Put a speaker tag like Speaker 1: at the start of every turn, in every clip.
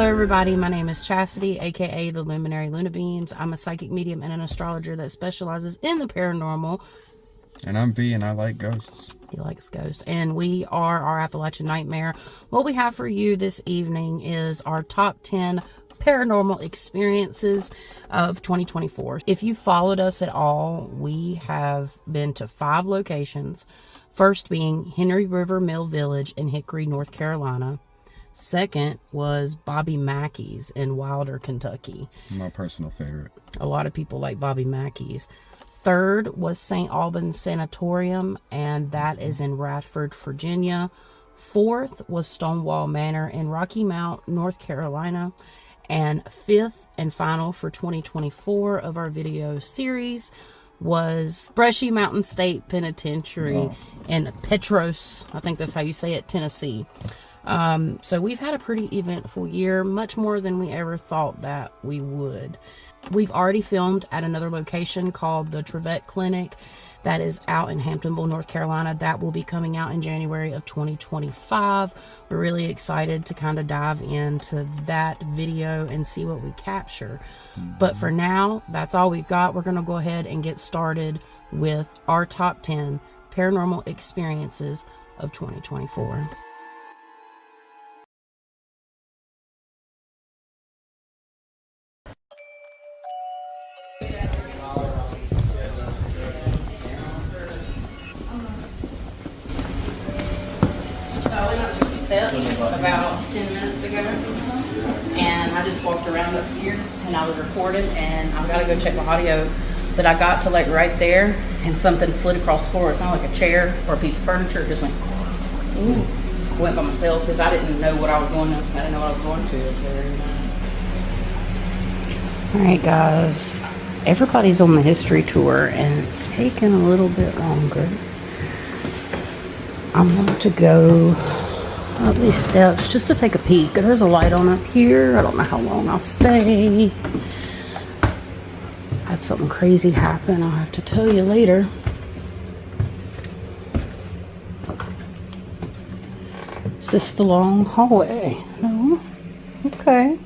Speaker 1: everybody, my name is Chastity, aka the Luminary Luna Beams. I'm a psychic medium and an astrologer that specializes in the paranormal.
Speaker 2: And I'm V, and I like ghosts.
Speaker 1: He likes ghosts. And we are our Appalachian Nightmare. What we have for you this evening is our top 10 paranormal experiences of 2024. If you followed us at all, we have been to 5 locations. First being Henry River Mill Village in Hickory, North Carolina. Second was Bobby Mackey's in Wilder, Kentucky.
Speaker 2: My personal favorite.
Speaker 1: A lot of people like Bobby Mackey's. Third was St. Albans Sanatorium, and that is in Radford, Virginia. Fourth was Stonewall Manor in Rocky Mount, North Carolina. And fifth and final for 2024 of our video series was Brushy Mountain State Penitentiary in Petros, I think that's how you say it, Tennessee. So we've had a pretty eventful year, much more than we ever thought that we would. We've already filmed at another location called the Trevette Clinic that is out in Hamptonville, North Carolina. That will be coming out in January of 2025. We're really excited to kind of dive into that video and see what we capture. But for now, that's all we've got. We're going to go ahead and get started with our top 10 paranormal experiences of 2024. Steps about 10 minutes ago, and I just walked around up here and I was recording, and I've got to go check my audio, but I got to like right there and something slid across the floor. It's not like a chair or a piece of furniture. It just went I went by myself because I didn't know what I was going to. I didn't know what I was going to up there. All right, guys, everybody's on the history tour and it's taking a little bit longer. I'm going to go up these steps just to take a peek. There's a light on up here. I don't know how long I'll stay. Had something crazy happen. I'll have to tell you later. Is this the long hallway? No? Okay.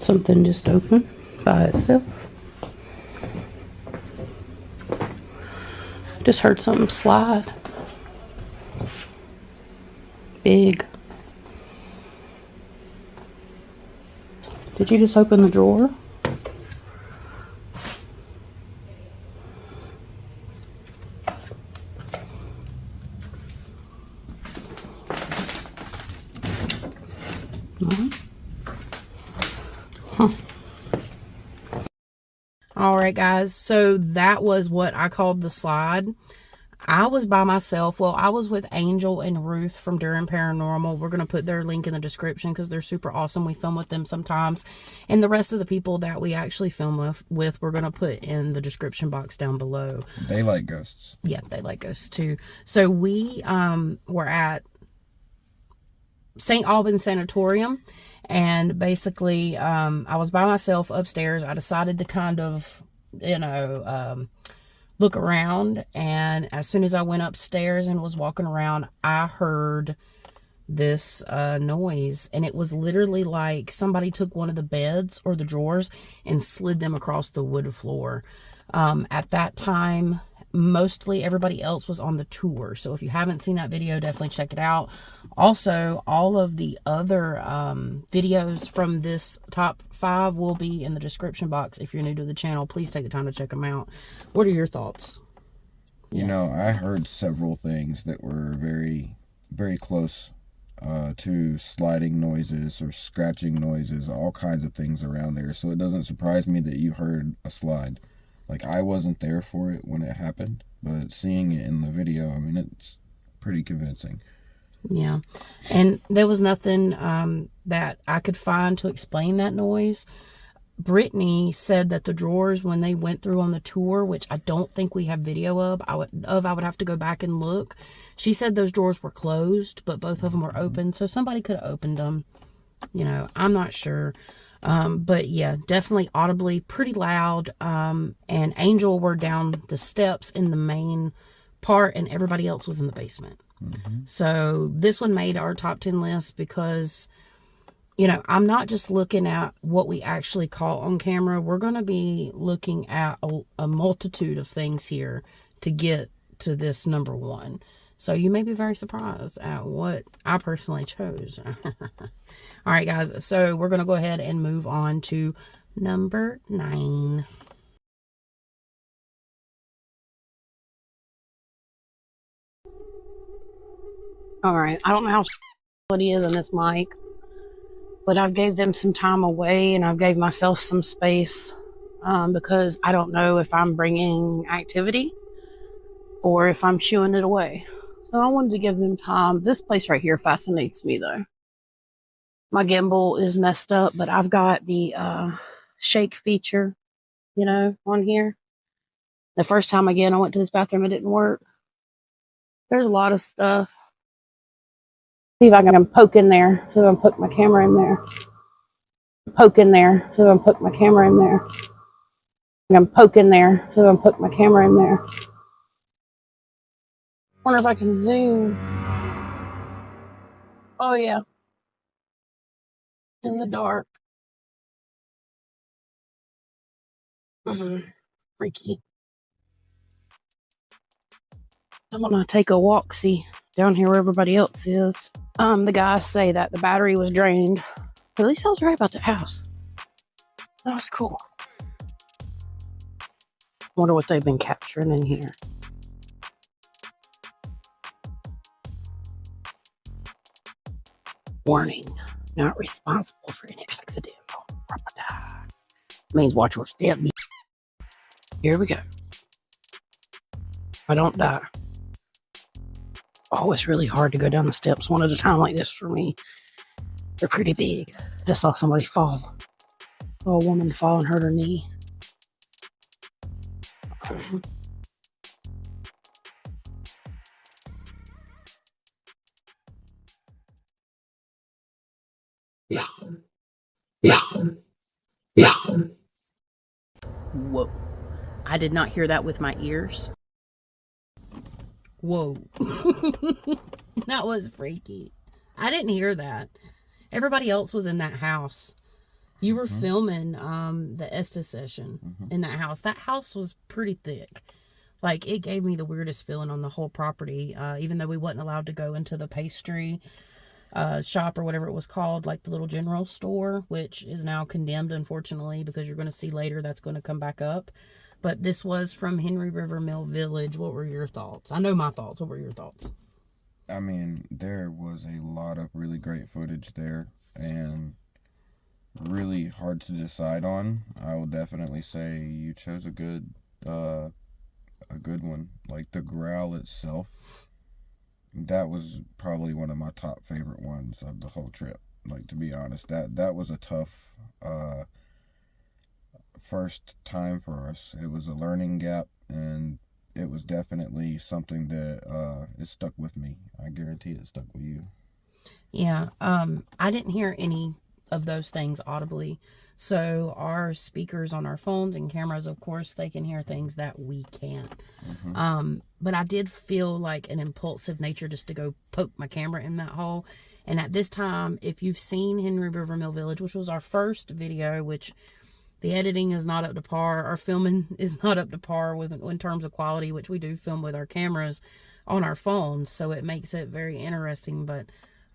Speaker 1: Something just opened by itself. Just heard something slide. Big. Did you just open the drawer? No. All right, guys, so that was what I called the slide. I was by myself. Well, I was with Angel and Ruth from Durham Paranormal. We're going to put their link in the description because they're super awesome. We film with them sometimes. And the rest of the people that we actually film with we're going to put in the description box down below.
Speaker 2: They like ghosts.
Speaker 1: Yeah, they like ghosts too. So we were at St. Albans Sanatorium. And basically, I was by myself upstairs. I decided to kind of, look around. And as soon as I went upstairs and was walking around, I heard this noise. And it was literally like somebody took one of the beds or the drawers and slid them across the wood floor. At that time, mostly everybody else was on the tour. So if you haven't seen that video, definitely check it out. Also, all of the other videos from this top 5 will be in the description box. If you're new to the channel, please take the time to check them out. What are your thoughts?
Speaker 2: You know, I heard several things that were very, very close to sliding noises or scratching noises, all kinds of things around there. So it doesn't surprise me that you heard a slide. Like, I wasn't there for it when it happened, but seeing it in the video, I mean, it's pretty convincing.
Speaker 1: Yeah. And there was nothing that I could find to explain that noise. Brittany said that the drawers, when they went through on the tour, which I don't think we have video of, I would have to go back and look. She said those drawers were closed, but both of them were open, so somebody could have opened them. You know, I'm not sure. But yeah, definitely audibly pretty loud. And Angel were down the steps in the main part, and everybody else was in the basement. So this one made our top 10 list because, you know, I'm not just looking at what we actually caught on camera. We're going to be looking at a multitude of things here to get to this number one. So you may be very surprised at what I personally chose. All right, guys. So we're going to go ahead and move on to number 9. All right. I don't know how it is in this mic, but I've gave them some time away and I've gave myself some space because I don't know if I'm bringing activity or if I'm shooing it away. So I wanted to give them time. This place right here fascinates me though. My gimbal is messed up, but I've got the shake feature, you know, on here. The first time again I went to this bathroom, it didn't work. There's a lot of stuff. See if I can poke in there. So I'm put my camera in there. Poke in there. So I'm put my camera in there. I'm poking there. So I'm put my camera in there. Wonder if I can zoom. Oh yeah. In the dark. Freaky. I'm gonna take a walk-see down here where everybody else is. The guys say that the battery was drained. At least I was right about the house. That was cool. Wonder what they've been capturing in here. Warning, not responsible for any accidental property. Means watch your step. Here we go. I don't die. Oh, it's really hard to go down the steps one at a time like this for me. They're pretty big. I just saw somebody fall. Saw a woman fall and hurt her knee. Yeah. Whoa. I did not hear that with my ears. Whoa. That was freaky. I didn't hear that. Everybody else was in that house. You were filming the Estes session in that house. That house was pretty thick. Like, it gave me the weirdest feeling on the whole property, even though we wasn't allowed to go into the pastry shop or whatever it was called, like the little general store, which is now condemned, unfortunately, because you're going to see later that's going to come back up. But this was from Henry River Mill Village. What were your thoughts? I know my thoughts. What were your thoughts?
Speaker 2: I mean, there was a lot of really great footage there and really hard to decide on. I will definitely say you chose a good one. Like the growl itself, that was probably one of my top favorite ones of the whole trip. Like, to be honest, that was a tough first time for us. It was a learning gap, and it was definitely something that it stuck with me. I guarantee it stuck with you.
Speaker 1: Yeah, I didn't hear any of those things audibly. So our speakers on our phones and cameras, of course, they can hear things that we can't. But I did feel like an impulsive nature just to go poke my camera in that hole. And at this time, if you've seen Henry River Mill Village, which was our first video, which the editing is not up to par, our filming is not up to par with in terms of quality, which we do film with our cameras on our phones, so it makes it very interesting. But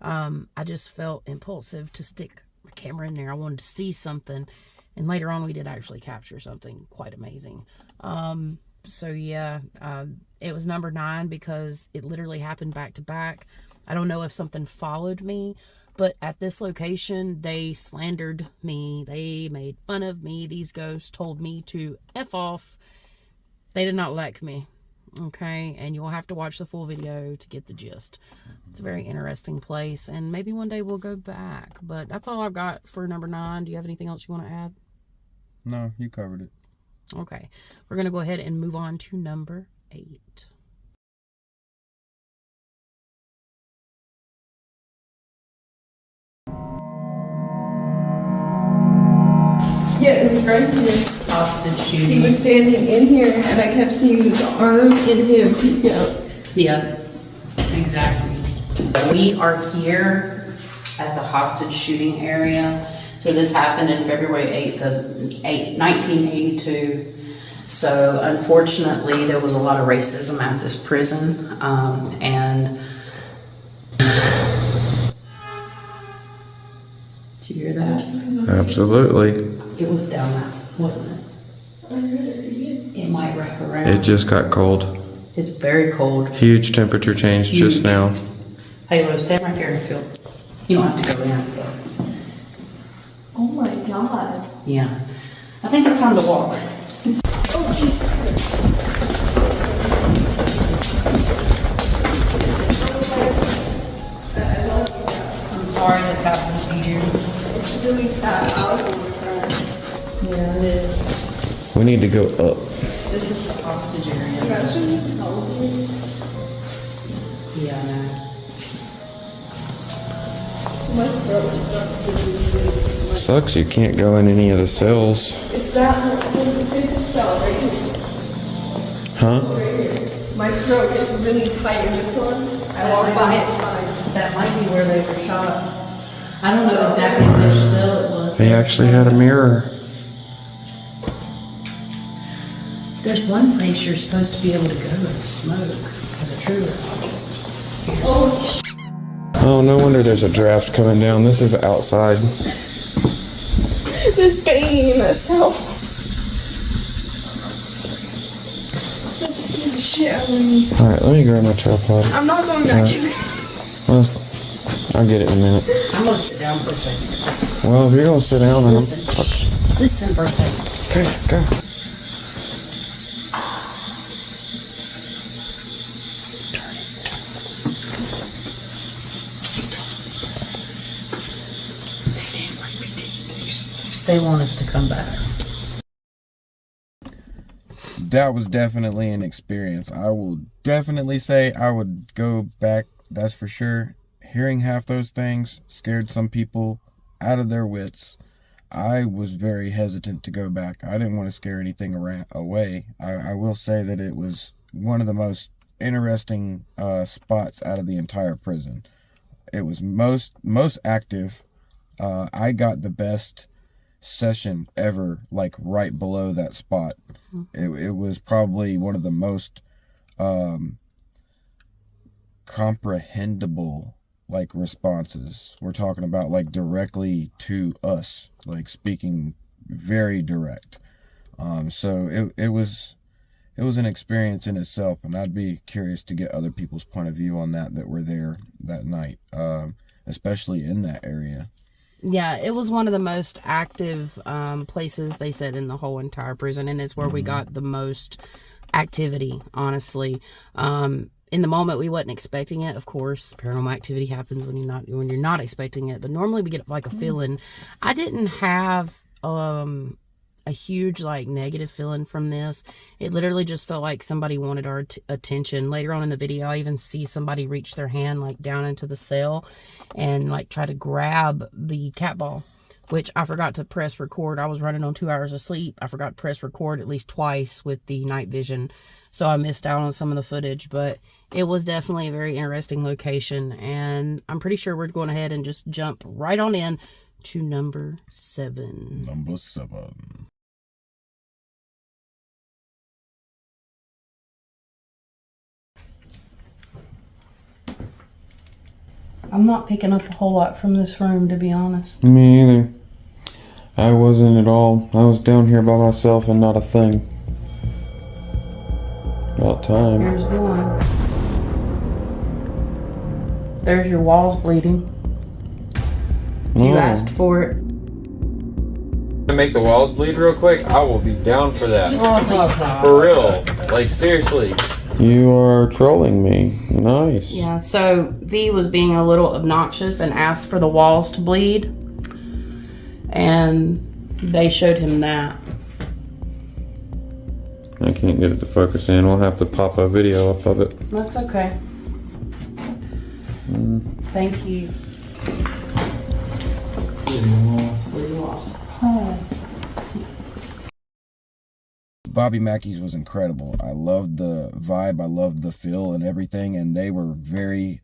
Speaker 1: I just felt impulsive to stick my camera in there. I wanted to see something, and later on we did actually capture something quite amazing. So yeah, it was number 9 because it literally happened back to back. I don't know if something followed me, but at this location, they slandered me. They made fun of me. These ghosts told me to F off. They did not like me. Okay, and you'll have to watch the full video to get the gist. It's a very interesting place, and maybe one day we'll go back. But that's all I've got for number 9. Do you have anything else you want to add?
Speaker 2: No, you covered it.
Speaker 1: Okay. We're going to go ahead and move on to number 8.
Speaker 3: Yeah, it was right here.
Speaker 1: Hostage shooting.
Speaker 3: He was standing in here, and I kept seeing his arm in him peek out.
Speaker 1: Yeah, exactly. We are here at the hostage shooting area. So this happened in February 8th of 1982. So unfortunately, there was a lot of racism at this prison, and did you hear that?
Speaker 2: Absolutely.
Speaker 1: It was down that, wasn't it? It might wrap around.
Speaker 2: It just got cold.
Speaker 1: It's very cold.
Speaker 2: Huge temperature change just now.
Speaker 1: Hey, Lou, stand right there and feel. You don't have to go in.
Speaker 3: Oh my god.
Speaker 1: Yeah. I think it's time to walk.
Speaker 3: Oh, Jesus Christ.
Speaker 1: I'm sorry this happened to you.
Speaker 3: It's really sad. I'll go with her. Yeah, it is.
Speaker 2: We need to go up.
Speaker 1: This is the hostage area.
Speaker 3: Imagine.
Speaker 1: Yeah, I know.
Speaker 3: My throat is not really.
Speaker 2: Sucks you can't go in any of the cells.
Speaker 3: Is that this cell right here?
Speaker 2: Huh?
Speaker 3: Right here. My throat gets really tight in this one. I walk by, it's fine.
Speaker 1: That might be where they were shot. I don't know exactly which cell it was.
Speaker 2: They actually had a mirror.
Speaker 1: There's one place you're supposed to be able to go and smoke as a true object.
Speaker 3: Oh,
Speaker 2: Oh, no wonder there's a draft coming down. This is outside.
Speaker 3: this pain in that cell. I just need to shit out of me.
Speaker 2: Alright, let me grab my tripod.
Speaker 3: I'm not going back in.
Speaker 2: Well, I'll get it in a minute.
Speaker 1: I'm gonna sit down for a second.
Speaker 2: Well, if you're gonna sit down, then
Speaker 1: Listen. Listen for a second.
Speaker 2: Okay, go.
Speaker 1: They want us to come back.
Speaker 2: That was definitely an experience. I will definitely say I would go back, that's for sure. Hearing half those things scared some people out of their wits. I was very hesitant to go back. I didn't want to scare anything away. I will say that it was one of the most interesting spots out of the entire prison. It was most active. I got the best session ever, like right below that spot. It was probably one of the most comprehensible like responses. We're talking about like directly to us, like speaking very direct. So it was an experience in itself, and I'd be curious to get other people's point of view on that were there that night, especially in that area.
Speaker 1: Yeah, it was one of the most active places, they said, in the whole entire prison, and it's where we got the most activity, honestly. In the moment, we wasn't expecting it. Of course, paranormal activity happens when you're not expecting it, but normally we get like a feeling. I didn't have a huge like negative feeling from this. It literally just felt like somebody wanted our attention. Later on in the video, I even see somebody reach their hand like down into the cell and like try to grab the cat ball, which I forgot to press record. I was running on 2 hours of sleep. I forgot to press record at least twice with the night vision, so I missed out on some of the footage, but it was definitely a very interesting location, and I'm pretty sure we're going ahead and just jump right on in to number 7.
Speaker 2: Number 7.
Speaker 1: I'm not picking up a whole lot from this room, to be honest.
Speaker 2: Me either. I wasn't at all. I was down here by myself and not a thing. About time.
Speaker 1: Here's one. There's your walls bleeding. You asked for it.
Speaker 4: To make the walls bleed real quick, I will be down for that. For real. Like, seriously.
Speaker 2: You are trolling me. Nice.
Speaker 1: Yeah, so V was being a little obnoxious and asked for the walls to bleed. And they showed him that.
Speaker 4: can't get it to focus in. We'll have to pop a video up of it.
Speaker 1: That's okay. Thank you.
Speaker 2: Bobby Mackey's was incredible. I loved the vibe, I loved the feel and everything, and they were very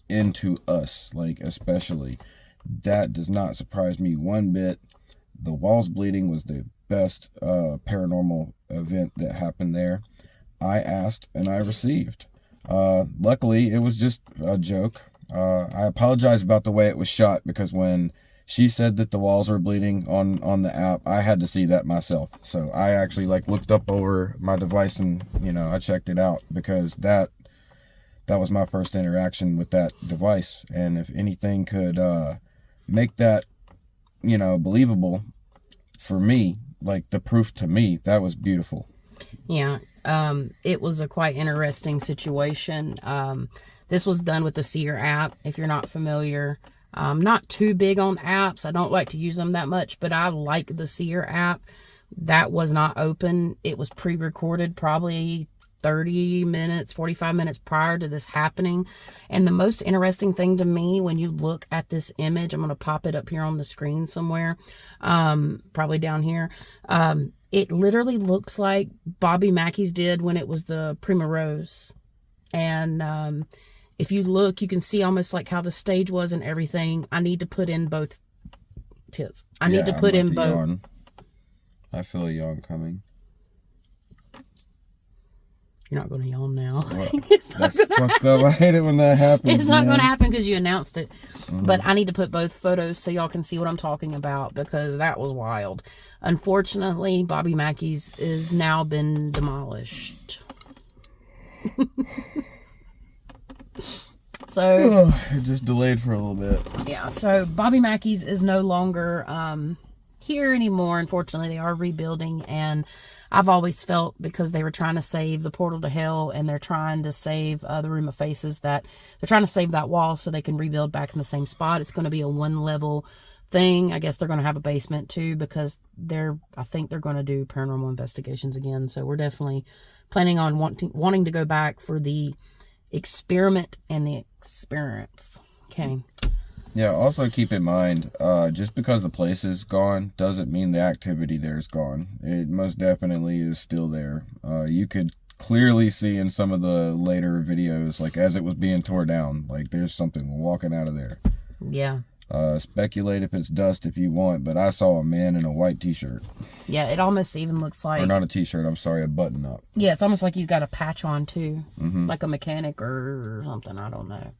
Speaker 2: into us, like, especially. That does not surprise me one bit. The Walls Bleeding was the best paranormal event that happened there. I asked and I received. Luckily, it was just a joke. I apologize about the way it was shot, because when she said that the walls were bleeding on the app, I had to see that myself. So I actually like looked up over my device and, you know, I checked it out, because that was my first interaction with that device. And if anything could make that, you know, believable for me, like the proof to me, that was beautiful.
Speaker 1: Yeah, it was a quite interesting situation. This was done with the Seer app, if you're not familiar. I'm not too big on apps. I don't like to use them that much, but I like the Seer app. That was not open. It was pre-recorded probably 30 minutes, 45 minutes prior to this happening. And the most interesting thing to me, when you look at this image, I'm going to pop it up here on the screen somewhere, probably down here. It literally looks like Bobby Mackey's did when it was the Prima Rose. And if you look, you can see almost like how the stage was and everything. I need to put in both tits. I need to put in both.
Speaker 2: Yawn. I feel a yawn coming.
Speaker 1: You're not going to yawn now.
Speaker 2: That's fucked up. I hate it when that happens.
Speaker 1: It's not going to happen because you announced it. But I need to put both photos so y'all can see what I'm talking about, because that was wild. Unfortunately, Bobby Mackey's is now been demolished. So
Speaker 2: it just delayed for a little bit.
Speaker 1: Yeah, so Bobby Mackey's is no longer here anymore. Unfortunately, they are rebuilding, and I've always felt, because they were trying to save the portal to hell, and they're trying to save the room of faces, that they're trying to save that wall so they can rebuild back in the same spot. It's going to be a one-level thing. I guess they're going to have a basement too, because I think they're going to do paranormal investigations again. So we're definitely planning on wanting to go back for the experiment and the experience. Okay.
Speaker 2: Yeah, also keep in mind, just because the place is gone doesn't mean the activity there is gone. It most definitely is still there. You could clearly see in some of the later videos, like as it was being tore down, like there's something walking out of there.
Speaker 1: Yeah.
Speaker 2: Speculate if it's dust if you want, but I saw a man in a white t-shirt.
Speaker 1: Yeah, it almost even looks like...
Speaker 2: Or not a t-shirt, I'm sorry, a button-up.
Speaker 1: Yeah, it's almost like he's got a patch on too. Like a mechanic or something, I don't know.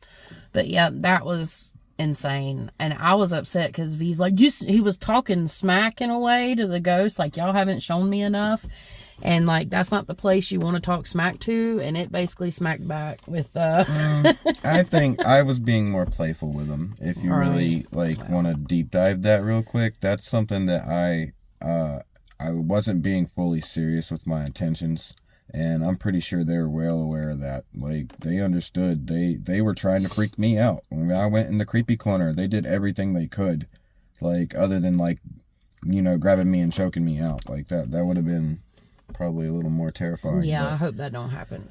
Speaker 1: But yeah, that was insane. And I was upset because V's like, he was talking smack in a way to the ghost, like, y'all haven't shown me enough. And like, that's not the place you want to talk smack to. And it basically smacked back with
Speaker 2: I think I was being more playful with them. If you really want to deep dive that real quick, that's something that I wasn't being fully serious with my intentions. And I'm pretty sure they were well aware of that. Like, they understood. They were trying to freak me out. When I went in the creepy corner, they did everything they could. Like, other than, like, you know, grabbing me and choking me out. Like, that would have been probably a little more terrifying.
Speaker 1: Yeah, I hope that don't happen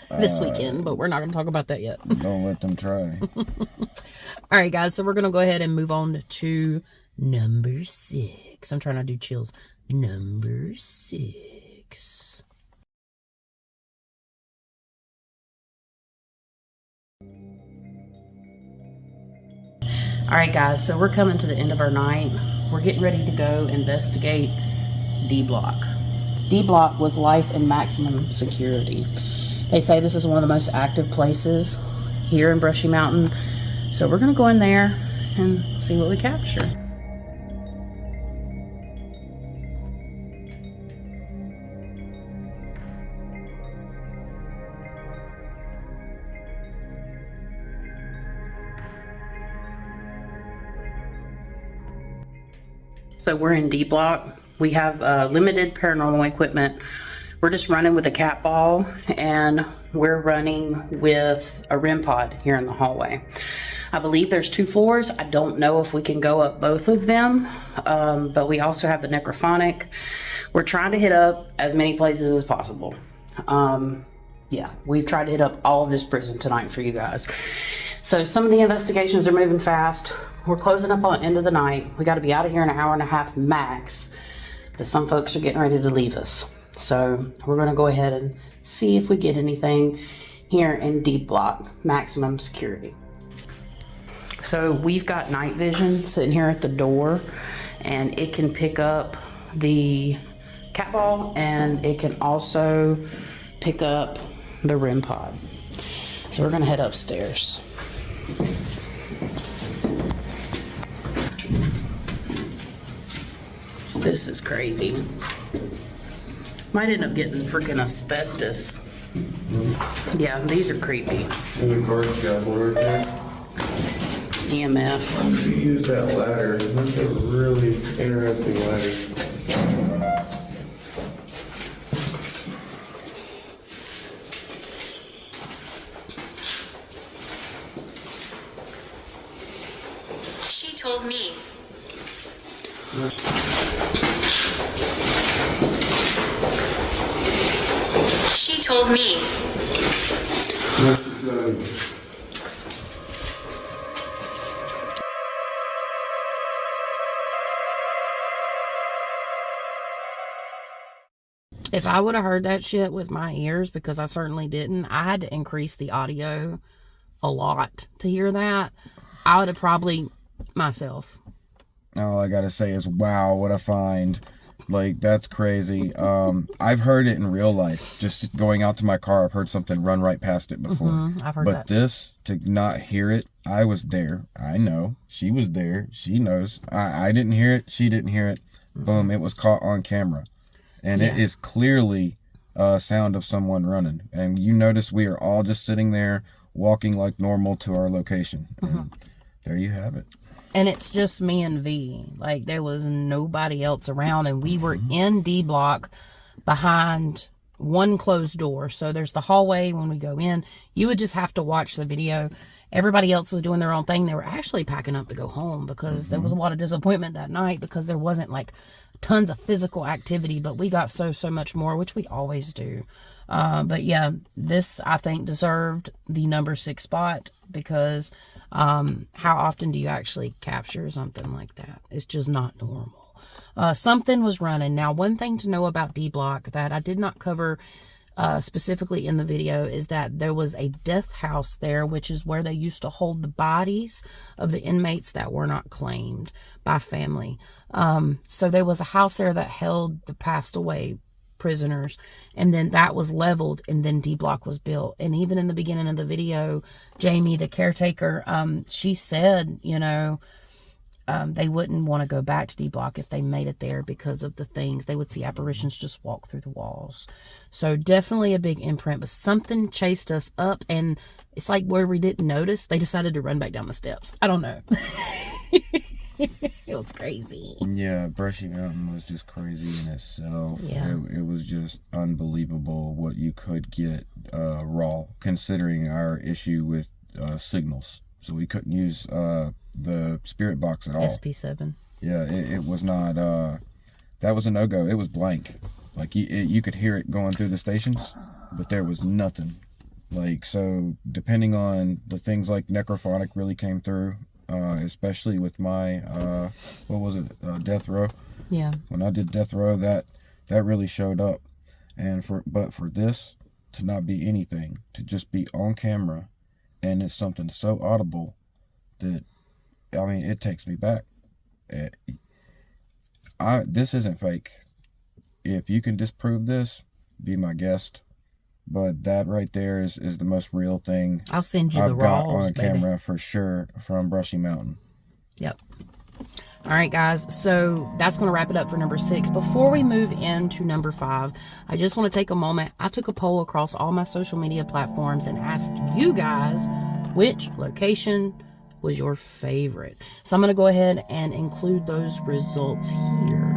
Speaker 1: this weekend. But we're not going to talk about that yet.
Speaker 2: Don't let them try.
Speaker 1: All right, guys. So we're going to go ahead and move on to number 6. I'm trying to do chills. Number 6. All right, guys, so we're coming to the end of our night. We're getting ready to go investigate D Block. D Block was life and maximum security. They say this is one of the most active places here in Brushy Mountain. So we're going to go in there and see what we capture. So we're in D Block. We have limited paranormal equipment. We're just running with a cat ball, and we're running with a REM pod here in the hallway. I believe there's 2 floors. I don't know if we can go up both of them, but we also have the necrophonic. We're trying to hit up as many places as possible. Yeah, we've tried to hit up all of this prison tonight for you guys. So some of the investigations are moving fast. We're closing up on the end of the night. We got to be out of here in an hour and a half max, but some folks are getting ready to leave us. So we're going to go ahead and see if we get anything here in D block, maximum security. So we've got night vision sitting here at the door, and it can pick up the cat ball, and it can also pick up the REM pod. So we're gonna head upstairs. This is crazy. Might end up getting freaking asbestos. Yeah, these are creepy.
Speaker 4: And the car scaffold right there.
Speaker 1: EMF.
Speaker 4: You use that ladder. That's a really interesting ladder.
Speaker 5: She told me. She told me.
Speaker 1: If I would have heard that shit with my ears, because I certainly didn't, I had to increase the audio a lot to hear that. I would have probably myself.
Speaker 2: All I gotta say is, wow, what a find. Like, that's crazy. I've heard it in real life. Just going out to my car, I've heard something run right past it before.
Speaker 1: I've heard
Speaker 2: but
Speaker 1: that.
Speaker 2: This, to not hear it, I was there. I know. She was there. She knows. I didn't hear it. She didn't hear it. Boom, it was caught on camera. And it is clearly a sound of someone running. And you notice we are all just sitting there, walking like normal to our location. And there you have it.
Speaker 1: And it's just me and V. Like, there was nobody else around, and we were in D block behind one closed door. So there's the hallway when we go in. You would just have to watch the video. Everybody else was doing their own thing. They were actually packing up to go home because there was a lot of disappointment that night because there wasn't like tons of physical activity, but we got so much more, which we always do. But yeah, this I think deserved the number 6 spot because how often do you actually capture something like that? It's just not normal. Something was running. Now, one thing to know about D block that I did not cover specifically in the video is that there was a death house there, which is where they used to hold the bodies of the inmates that were not claimed by family. So there was a house there that held the passed away prisoners, and then that was leveled, and then D block was built. And even in the beginning of the video, Jamie, the caretaker, she said, you know, they wouldn't want to go back to D block if they made it there because of the things. They would see apparitions just walk through the walls. So definitely a big imprint, but something chased us up, and it's like where we didn't notice, they decided to run back down the steps. I don't know. It was crazy.
Speaker 2: Yeah, Brushy Mountain was just crazy in itself.
Speaker 1: Yeah.
Speaker 2: It was just unbelievable what you could get raw, considering our issue with signals. So we couldn't use the spirit box at all.
Speaker 1: SP7.
Speaker 2: Yeah, it was not, that was a no-go. It was blank. Like, you could hear it going through the stations, but there was nothing. Like, so, depending on the things like necrophonic really came through, especially with my, what was it, death row.
Speaker 1: Yeah.
Speaker 2: When I did death row, that really showed up. And but for this to not be anything, to just be on camera, and it's something so audible that, I mean, it takes me back. This isn't fake. If you can disprove this, be my guest. But that right there is the most real thing
Speaker 1: I'll send you
Speaker 2: I've
Speaker 1: the
Speaker 2: got
Speaker 1: raws,
Speaker 2: on
Speaker 1: baby.
Speaker 2: camera for sure from Brushy Mountain.
Speaker 1: Yep. All right, guys. So that's going to wrap it up for number 6. Before we move into number 5, I just want to take a moment. I took a poll across all my social media platforms and asked you guys which location was your favorite. So I'm going to go ahead and include those results here.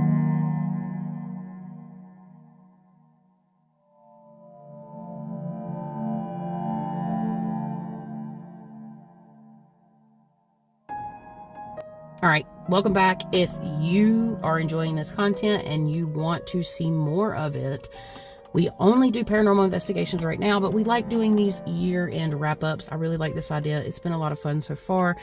Speaker 1: All right, welcome back. If you are enjoying this content and you want to see more of it, we only do paranormal investigations right now, but we like doing these year-end wrap-ups. I really like this idea. It's been a lot of fun so far.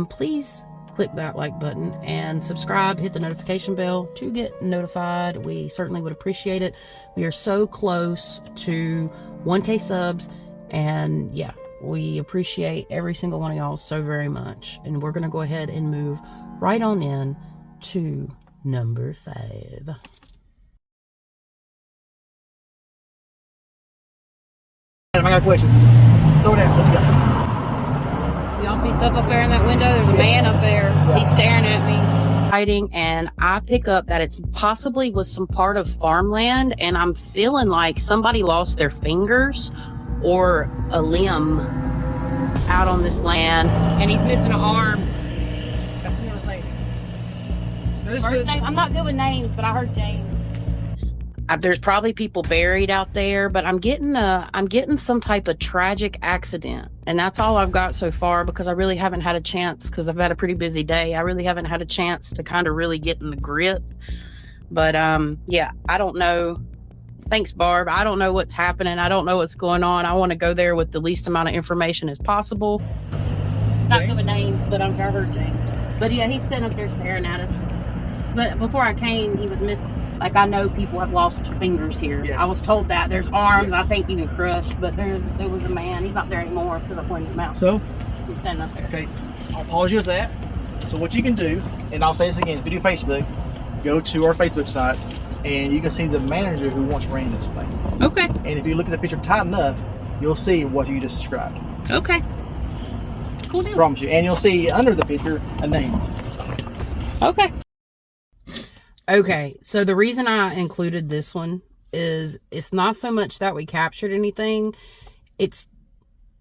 Speaker 1: Please click that like button and subscribe, hit the notification bell to get notified. We certainly would appreciate it. We are so close to 1K subs, and yeah, we appreciate every single one of y'all so very much. And we're going to go ahead and move right on in to number 5.
Speaker 6: I got a question. Throw it down. Let's go.
Speaker 1: Y'all see stuff up there in that window? There's a man up there. He's staring at me. Hiding, and I pick up that it's possibly was some part of farmland, and I'm feeling like somebody lost their fingers or a limb out on this land, and he's missing an arm.
Speaker 6: That's the other thing.
Speaker 1: First name, I'm not good with names, but I heard James. There's probably people buried out there, but I'm getting some type of tragic accident, and that's all I've got so far, because I really haven't had a chance, because I've had a pretty busy day. I really haven't had a chance to kind of really get in the grip. But yeah, I don't know. Thanks, Barb. I don't know what's happening. I don't know what's going on. I want to go there with the least amount of information as possible. Not good with names, but I heard James. But yeah, he's sitting up there staring at us. But before I came, he was missing. Like, I know people have lost fingers here. Yes. I was told that. There's arms, yes. I think even crushed, but there was a man. He's not there anymore because I pointed him out.
Speaker 6: So?
Speaker 1: He's standing up there.
Speaker 6: Okay, I'll pause you with that. So what you can do, and I'll say this again, if you do Facebook, go to our Facebook site, and you can see the manager who once ran this place.
Speaker 1: Okay.
Speaker 6: And if you look at the picture tight enough, you'll see what you just described.
Speaker 1: Okay. Cool deal.
Speaker 6: Promise you. And you'll see under the picture a name.
Speaker 1: Okay. Okay, so the reason I included this one is it's not so much that we captured anything, it's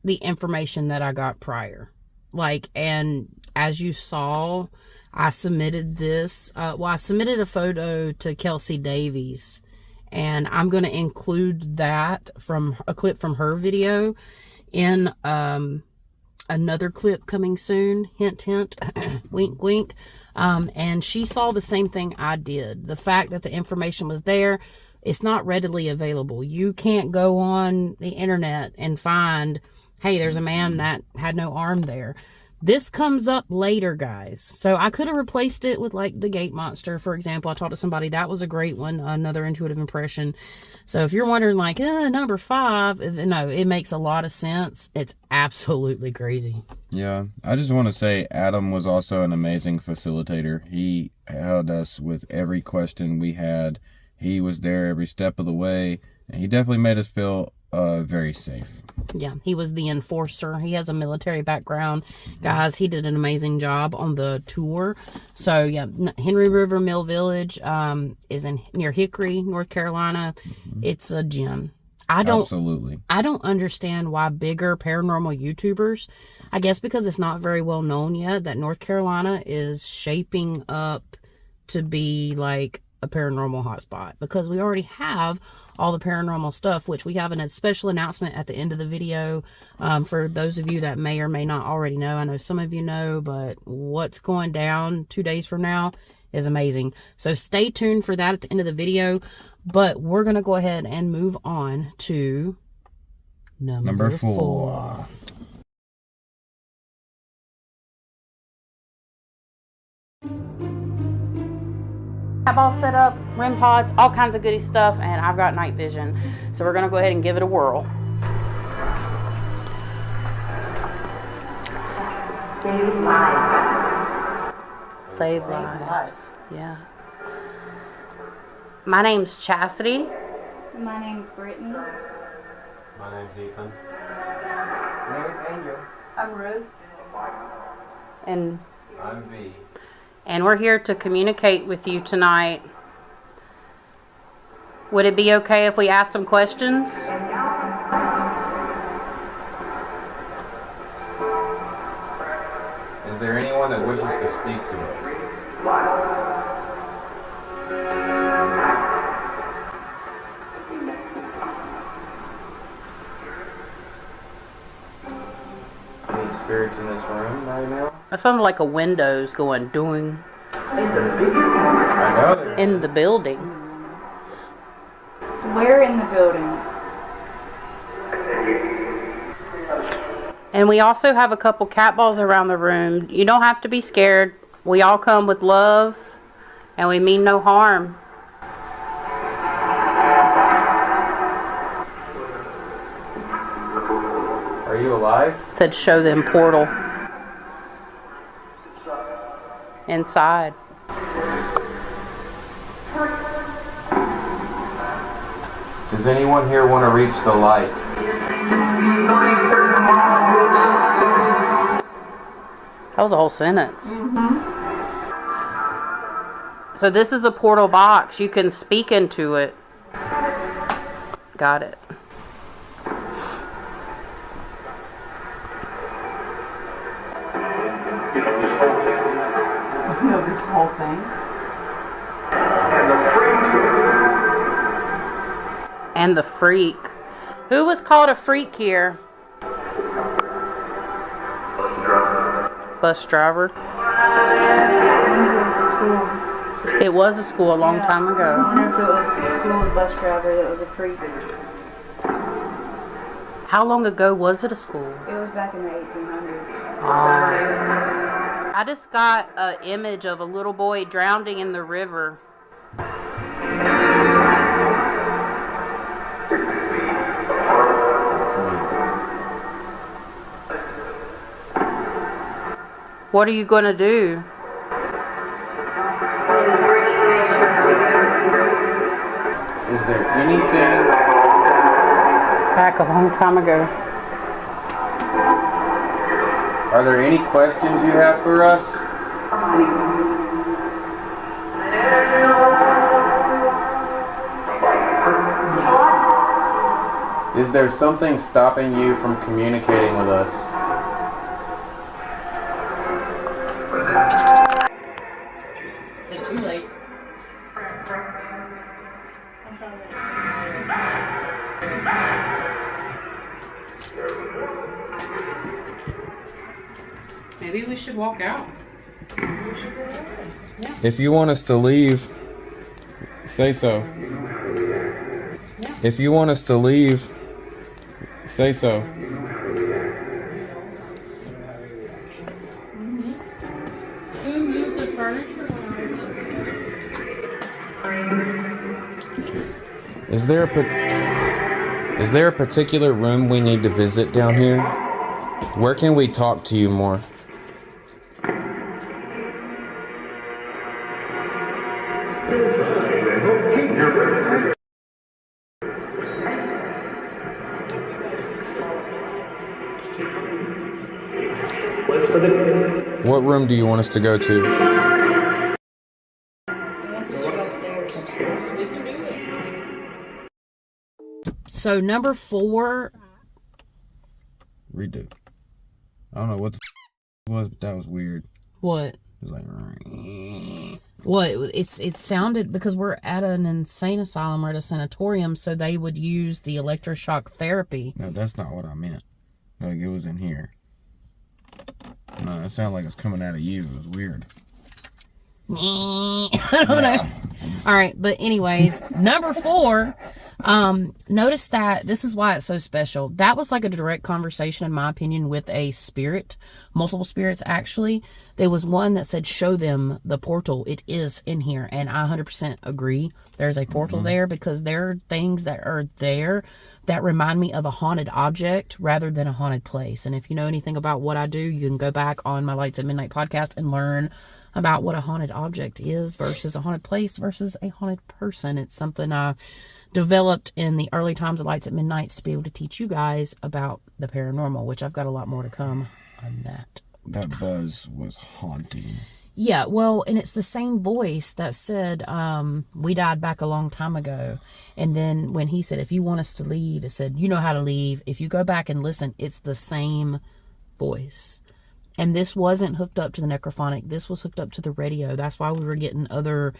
Speaker 1: the information that I got prior. Like, and as you saw, I submitted this, I submitted a photo to Kelsey Davies, and I'm going to include that from a clip from her video in another clip coming soon. Hint, hint, wink, wink. And she saw the same thing I did. The fact that the information was there, it's not readily available. You can't go on the internet and find, hey, there's a man that had no arm there. This comes up later, guys. So I could have replaced it with like the gate monster, for example. I talked to somebody. That was a great one. Another intuitive impression. So if you're wondering like, number 5, no, it makes a lot of sense. It's absolutely crazy.
Speaker 2: Yeah. I just want to say Adam was also an amazing facilitator. He held us with every question we had. He was there every step of the way. And he definitely made us feel very safe.
Speaker 1: Yeah, he was the enforcer. He has a military background. Guys, he did an amazing job on the tour. So, yeah, Henry River Mill Village is near Hickory, North Carolina. It's a gem.
Speaker 2: Absolutely.
Speaker 1: I don't understand why bigger paranormal YouTubers, I guess because it's not very well known yet, that North Carolina is shaping up to be like a paranormal hotspot, because we already have all the paranormal stuff, which we have a special announcement at the end of the video for those of you that may or may not already know. I know some of you know, but what's going down 2 days from now is amazing. So stay tuned for that at the end of the video. But we're going to go ahead and move on to number 4. Have all set up, REM pods, all kinds of goody stuff, and I've got night vision. So we're going to go ahead and give it a whirl. Save lives. Save lives. Yeah. My name's Chastity.
Speaker 7: My name's Brittany.
Speaker 4: My name's Ethan.
Speaker 8: My name is Angel. I'm Ruth.
Speaker 1: And
Speaker 4: I'm V.
Speaker 1: And we're here to communicate with you tonight. Would it be okay if we ask some questions?
Speaker 4: Is there anyone that wishes to speak to us? Any spirits in this room right now?
Speaker 1: That sounded like a windows going doing
Speaker 4: I know.
Speaker 1: in the building.
Speaker 7: Where in the building?
Speaker 1: And we also have a couple cat balls around the room. You don't have to be scared. We all come with love, and we mean no harm.
Speaker 4: Are you alive?
Speaker 1: Said show them portal. Inside.
Speaker 4: Does anyone here want to reach the light?
Speaker 1: That was a whole sentence. So this is a portal box. You can speak into it. Got it.
Speaker 8: You know this whole thing?
Speaker 1: And the freak. Who was called a freak here? Bus driver. It was a school a long time
Speaker 7: I
Speaker 1: ago.
Speaker 7: wonder if it was the school bus driver that was a freak.
Speaker 1: How long ago was it a school?
Speaker 7: It was back in the 1800s.
Speaker 1: I just got an image of a little boy drowning in the river. What are you going to do?
Speaker 4: Is there anything?
Speaker 1: Back a long time ago.
Speaker 4: Are there any questions you have for us? Is there something stopping you from communicating with us?
Speaker 1: Is it too late? Maybe we should walk out.
Speaker 4: If you want us to leave, say so. If you want us to leave, say so.
Speaker 1: Who moved the furniture?
Speaker 4: Is there a particular room we need to visit down here? Where can we talk to you more? What room do you want us to go to?
Speaker 1: So number 4.
Speaker 2: Redo. I don't know what the was, but that was weird.
Speaker 1: What?
Speaker 2: It was like.
Speaker 1: What? It sounded, because we're at an insane asylum, we're at a sanatorium, so they would use the electroshock therapy.
Speaker 2: No, that's not what I meant. Like, it was in here. No, it sounded like it was coming out of you. It was weird.
Speaker 1: I don't know. All right, but anyways, number 4. Notice that this is why it's so special. That was like a direct conversation, in my opinion, with a spirit, multiple spirits actually. There was one that said, show them the portal. It is in here. And I 100% agree. There's a portal there, because there are things that are there that remind me of a haunted object rather than a haunted place. And if you know anything about what I do, you can go back on my Lights at Midnight podcast and learn about what a haunted object is versus a haunted place versus a haunted person. It's something I developed in the early times of Lights at Midnight to be able to teach you guys about the paranormal, which I've got a lot more to come on that.
Speaker 2: That buzz was haunting.
Speaker 1: Yeah, well, and it's the same voice that said, we died back a long time ago. And then when he said, if you want us to leave, it said, you know how to leave. If you go back and listen, it's the same voice. And this wasn't hooked up to the necrophonic. This was hooked up to the radio. That's why we were getting other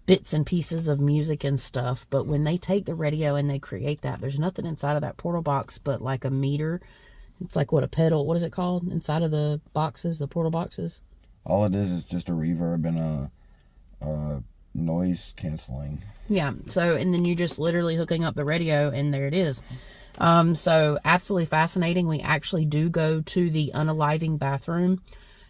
Speaker 1: bits and pieces of music and stuff. But when they take the radio and they create that, there's nothing inside of that portal box but like a meter. It's like what, a pedal, what is it called inside of the boxes, the portal boxes?
Speaker 2: all it is just a reverb and a noise canceling.
Speaker 1: Yeah. So, and then you're just literally hooking up the radio, and there it is. So absolutely fascinating. We actually do go to the unaliving bathroom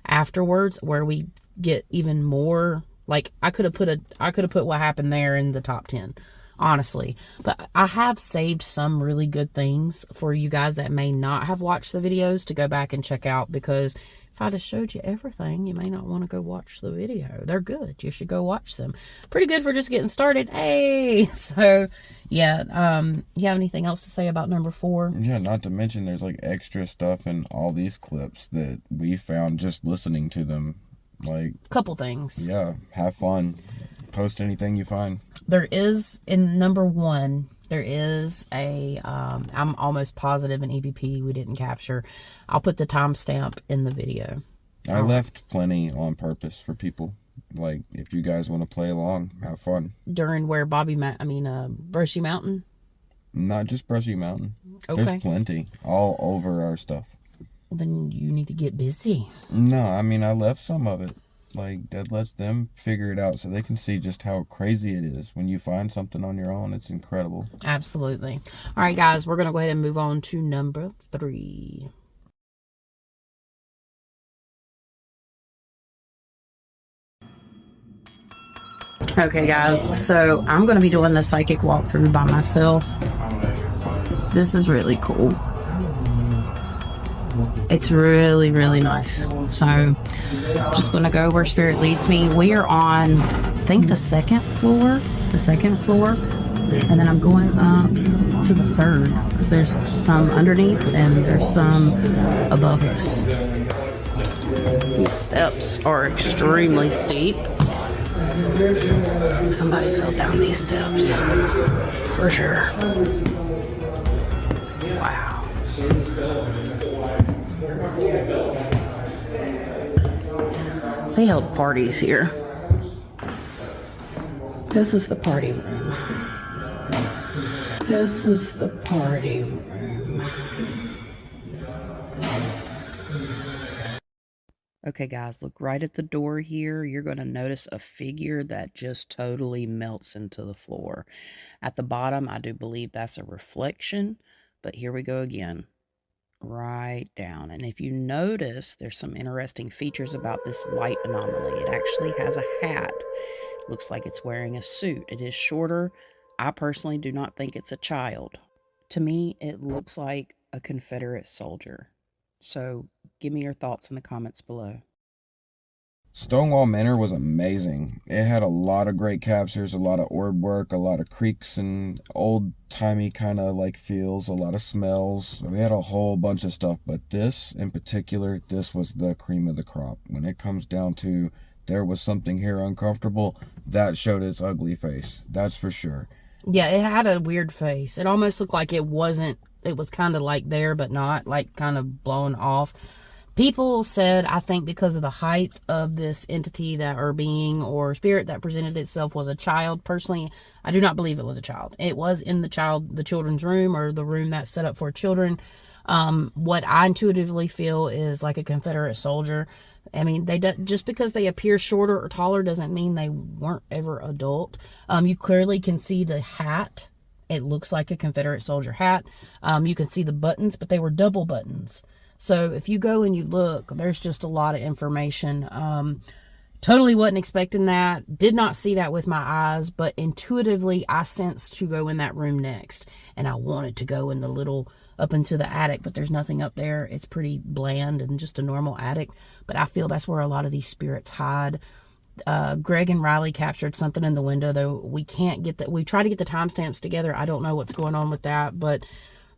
Speaker 1: afterwards, where we get even more. Like, I could have put what happened there in the top 10, honestly. But I have saved some really good things for you guys that may not have watched the videos to go back and check out, because if I just showed you everything, you may not want to go watch the video. They're good. You should go watch them. Pretty good for just getting started. Hey! So, yeah. You have anything else to say about number 4?
Speaker 2: Yeah, not to mention there's like extra stuff in all these clips that we found just listening to them. Like,
Speaker 1: Couple things.
Speaker 2: Yeah, have fun. Post anything you find.
Speaker 1: There is, in number 1, there is a, I'm almost positive an EVP we didn't capture. I'll put the timestamp in the video.
Speaker 2: I left plenty on purpose for people. Like, if you guys want to play along, have fun.
Speaker 1: During where Brushy Mountain?
Speaker 2: Not just Brushy Mountain.
Speaker 1: Okay.
Speaker 2: There's plenty all over our stuff.
Speaker 1: Well, then you need to get busy.
Speaker 2: No, I mean, I left some of it. Like, that lets them figure it out so they can see just how crazy it is. When you find something on your own, it's incredible.
Speaker 1: Absolutely. All right, guys, we're going to go ahead and move on to number 3. Okay, guys, so I'm going to be doing the psychic walkthrough by myself. This is really cool. It's really, really nice. So, just going to go where Spirit leads me. We are on, I think, the second floor. And then I'm going up to the 3rd, because there's some underneath and there's some above us. These steps are extremely steep. Somebody fell down these steps. For sure. Wow. They held parties here. This is the party room. This is the party room. Okay, guys, look right at the door here. You're going to notice a figure that just totally melts into the floor. At the bottom, I do believe that's a reflection, but here we go again. Right down. And if you notice, there's some interesting features about this light anomaly. It actually has a hat. Looks like it's wearing a suit. It is shorter. I personally do not think it's a child. To me, it looks like a Confederate soldier. So give me your thoughts in the comments below.
Speaker 2: Stonewall Manor was amazing. It had a lot of great captures, a lot of orb work, a lot of creaks and old-timey kind of like feels, a lot of smells. We had a whole bunch of stuff, but this in particular, this was the cream of the crop. When it comes down to there was something here uncomfortable, that showed its ugly face. That's for sure.
Speaker 1: Yeah, it had a weird face. It almost looked like it wasn't, it was kind of like there, but not, like kind of blown off. People said, I think because of the height of this entity that, or being or spirit that presented itself, was a child. Personally, I do not believe it was a child. It was in the children's room, or the room that's set up for children. What I intuitively feel is like a Confederate soldier. I mean, just because they appear shorter or taller doesn't mean they weren't ever adult. You clearly can see the hat. It looks like a Confederate soldier hat. You can see the buttons, but they were double buttons. So if you go and you look, there's just a lot of information. Totally wasn't expecting that. Did not see that with my eyes, but intuitively I sensed to go in that room next. And I wanted to go in the little up into the attic, but there's nothing up there. It's pretty bland and just a normal attic. But I feel that's where a lot of these spirits hide. Greg and Riley captured something in the window, though we can't get that. We try to get the timestamps together. I don't know what's going on with that, but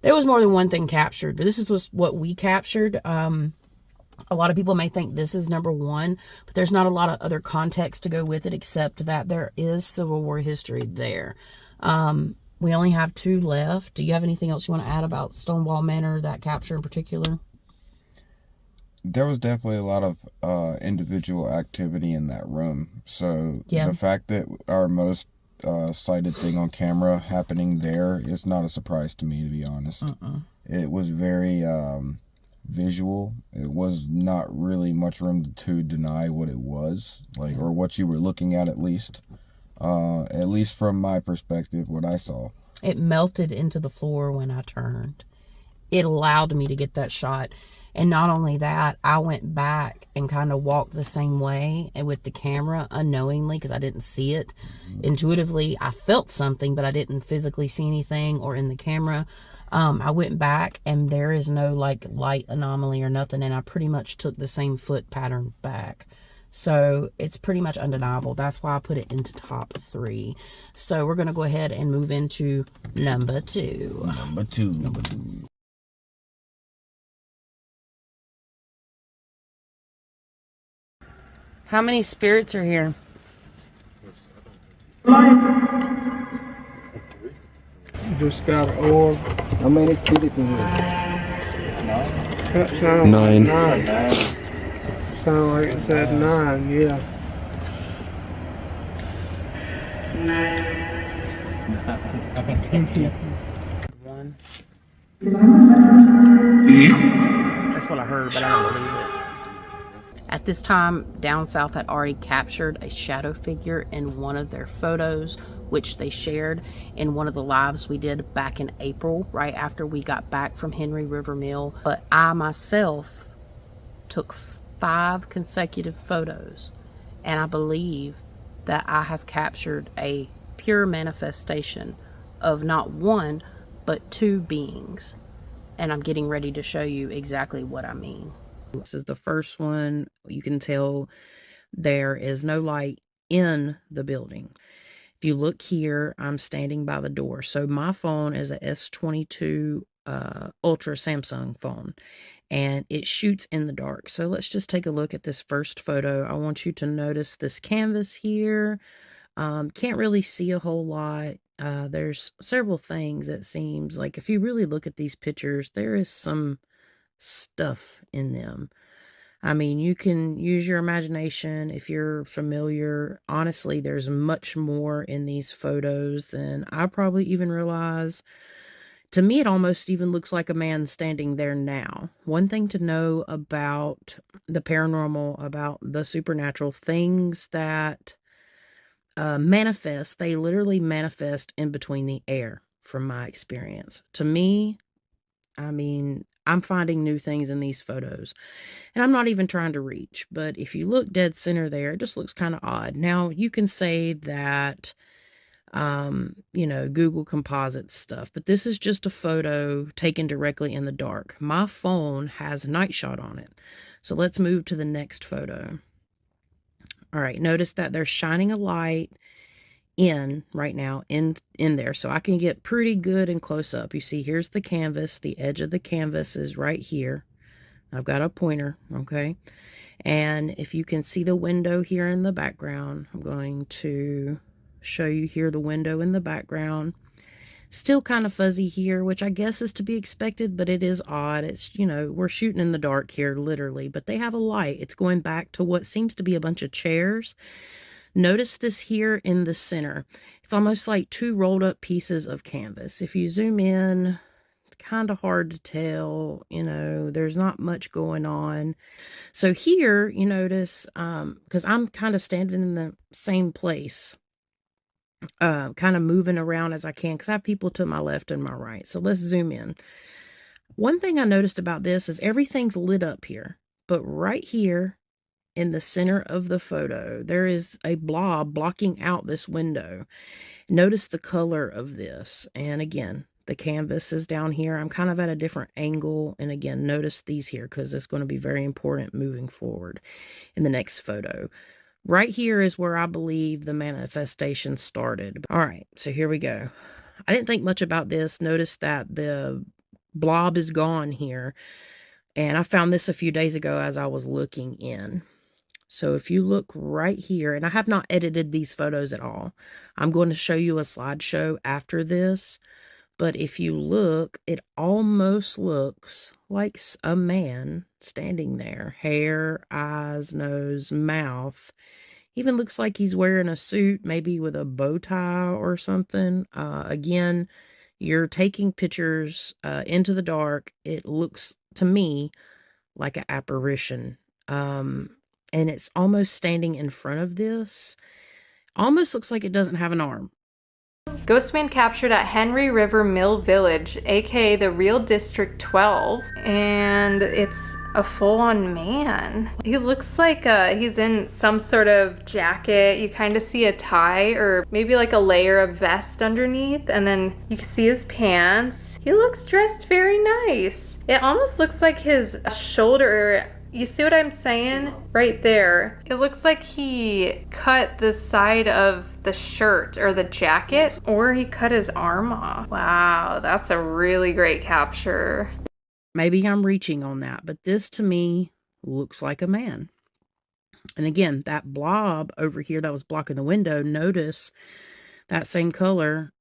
Speaker 1: there was more than one thing captured, but this is just what we captured. A lot of people may think this is number 1, but there's not a lot of other context to go with it, except that there is Civil War history there. We only have 2 left. Do you have anything else you want to add about Stonewall Manor, that capture in particular?
Speaker 2: There was definitely a lot of individual activity in that room. So
Speaker 1: yeah.
Speaker 2: The fact that our most cited thing on camera happening there is not a surprise to me, to be honest. It was very visual. It was not really much room to deny what it was, like, or what you were looking at least. At least from my perspective, what I saw.
Speaker 1: It melted into the floor when I turned. It allowed me to get that shot. And not only that, I went back and kind of walked the same way with the camera unknowingly because I didn't see it. Intuitively, I felt something, but I didn't physically see anything or in the camera. I went back and there is no like light anomaly or nothing. And I pretty much took the same foot pattern back. So it's pretty much undeniable. That's why I put it into top 3. So we're going to go ahead and move into number 2.
Speaker 2: Number two.
Speaker 1: How many spirits are here?
Speaker 9: Just got an orb.
Speaker 8: How many spirits in here?
Speaker 9: That sounds
Speaker 4: 9.
Speaker 9: like 9. Sound like it said 9, yeah.
Speaker 1: One. That's what I heard, but I don't believe it. At this time, Down South had already captured a shadow figure in one of their photos, which they shared in one of the lives we did back in April, right after we got back from Henry River Mill. But I myself took 5 consecutive photos, and I believe that I have captured a pure manifestation of not one, but 2 beings. And I'm getting ready to show you exactly what I mean. This is the first one. You can tell there is no light in the building. If you look here, I'm standing by the door. So my phone is a S22 Ultra Samsung phone, and it shoots in the dark. So let's just take a look at this first photo. I want you to notice this canvas here. Can't really see a whole lot. There's several things, it seems like. If you really look at these pictures, there is some stuff in them. I mean, you can use your imagination if you're familiar. Honestly, there's much more in these photos than I probably even realize. To me, it almost even looks like a man standing there now. One thing to know about the paranormal, about the supernatural, things that manifest, they literally manifest in between the air, from my experience. To me, I mean, I'm finding new things in these photos, and I'm not even trying to reach, but if you look dead center there, it just looks kind of odd. Now, you can say that, you know, Google composites stuff, but this is just a photo taken directly in the dark. My phone has night shot on it. So let's move to the next photo. All right, notice that they're shining a light in right now in there, so I can get pretty good and close up. You see, here's the canvas. The edge of the canvas is right here. I've got a pointer, okay? And if you can see the window here in the background, I'm going to show you here the window in the background. Still kind of fuzzy here, which I guess is to be expected, but it is odd. It's, you know, we're shooting in the dark here, literally, but they have a light. It's going back to what seems to be a bunch of chairs. Notice this here in the center. It's almost like 2 rolled up pieces of canvas. If you zoom in, it's kind of hard to tell, you know, there's not much going on. So here you notice, because I'm kind of standing in the same place, kind of moving around as I can, because I have people to my left and my right. So let's zoom in. One thing I noticed about this is everything's lit up here, but right here in the center of the photo, there is a blob blocking out this window. Notice the color of this. And again, the canvas is down here. I'm kind of at a different angle. And again, notice these here, because it's going to be very important moving forward in the next photo. Right here is where I believe the manifestation started. All right, so here we go. I didn't think much about this. Notice that the blob is gone here. And I found this a few days ago as I was looking in. So if you look right here, and I have not edited these photos at all. I'm going to show you a slideshow after this. But if you look, it almost looks like a man standing there. Hair, eyes, nose, mouth. Even looks like he's wearing a suit, maybe with a bow tie or something. Again, you're taking pictures into the dark. It looks to me like an apparition. And it's almost standing in front of this. Almost looks like it doesn't have an arm.
Speaker 10: Ghostman captured at Henry River Mill Village, aka the real District 12, and it's a full-on man. He looks like he's in some sort of jacket. You kind of see a tie or maybe like a layer of vest underneath, and then you can see his pants. He looks dressed very nice. It almost looks like his shoulder. You see what I'm saying? Right there. It looks like he cut the side of the shirt or the jacket, or he cut his arm off. Wow, that's a really great capture.
Speaker 1: Maybe I'm reaching on that, but this to me looks like a man. And again, that blob over here that was blocking the window, notice that same color,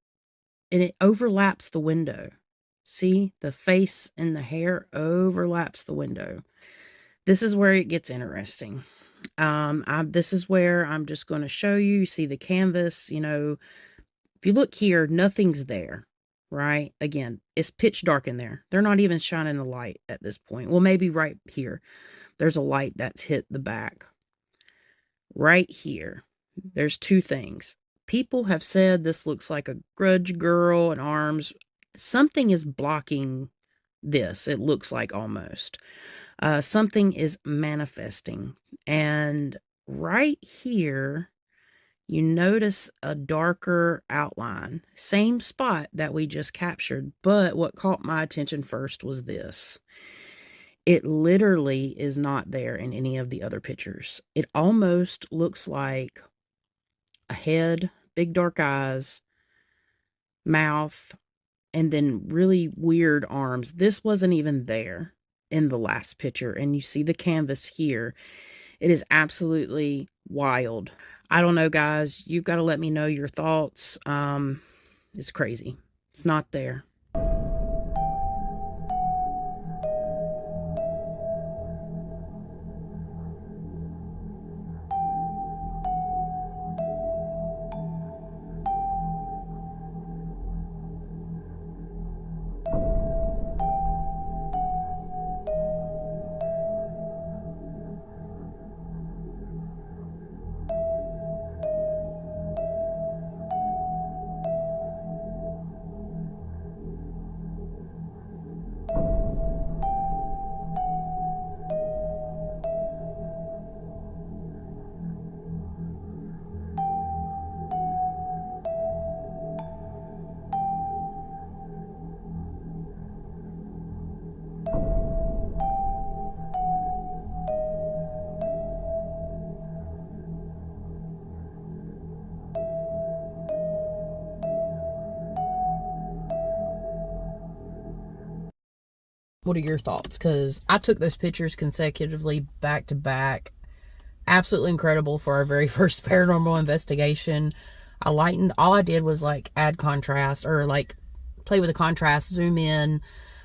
Speaker 1: and it overlaps the window. See, the face and the hair overlaps the window. This is where it gets interesting. This is where I'm just going to show you. You see the canvas, you know, if you look here, nothing's there, right? Again, it's pitch dark in there. They're not even shining a light at this point. Well, maybe right here. There's a light that's hit the back. Right here, there's two things. People have said this looks like a grudge girl and arms. Something is blocking this, it looks like almost. Something is manifesting. And right here, you notice a darker outline. Same spot that we just captured, but what caught my attention first was this. It literally is not there in any of the other pictures. It almost looks like a head, big dark eyes, mouth, and then really weird arms. This wasn't even there in the last picture, and you see the canvas here. It is absolutely wild. I don't know, guys. You've got to let me know your thoughts. It's crazy. It's not there. What are your thoughts? Because I took those pictures consecutively back to back. Absolutely incredible for our very first paranormal investigation. I lightened, all I did was like add contrast or like play with the contrast, zoom in.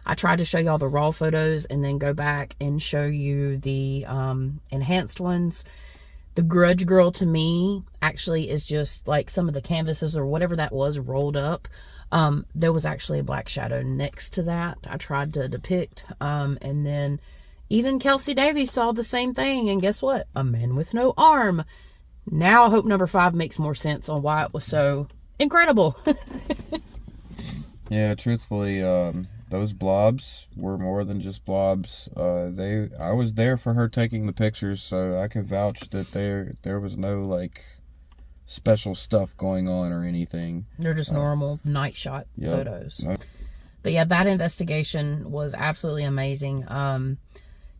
Speaker 1: I tried to show you all the raw photos and then go back and show you the enhanced ones. The Grudge Girl to me actually is just like some of the canvases or whatever that was rolled up. There was actually a black shadow next to that I tried to depict. And then even Kelsey Davies saw the same thing. And guess what? A man with no arm. Now I hope number 5 makes more sense on why it was so incredible.
Speaker 2: Yeah, truthfully, those blobs were more than just blobs. I was there for her taking the pictures, so I can vouch that there was no like special stuff going on or anything.
Speaker 1: They're just normal night shot photos. But yeah, that investigation was absolutely amazing.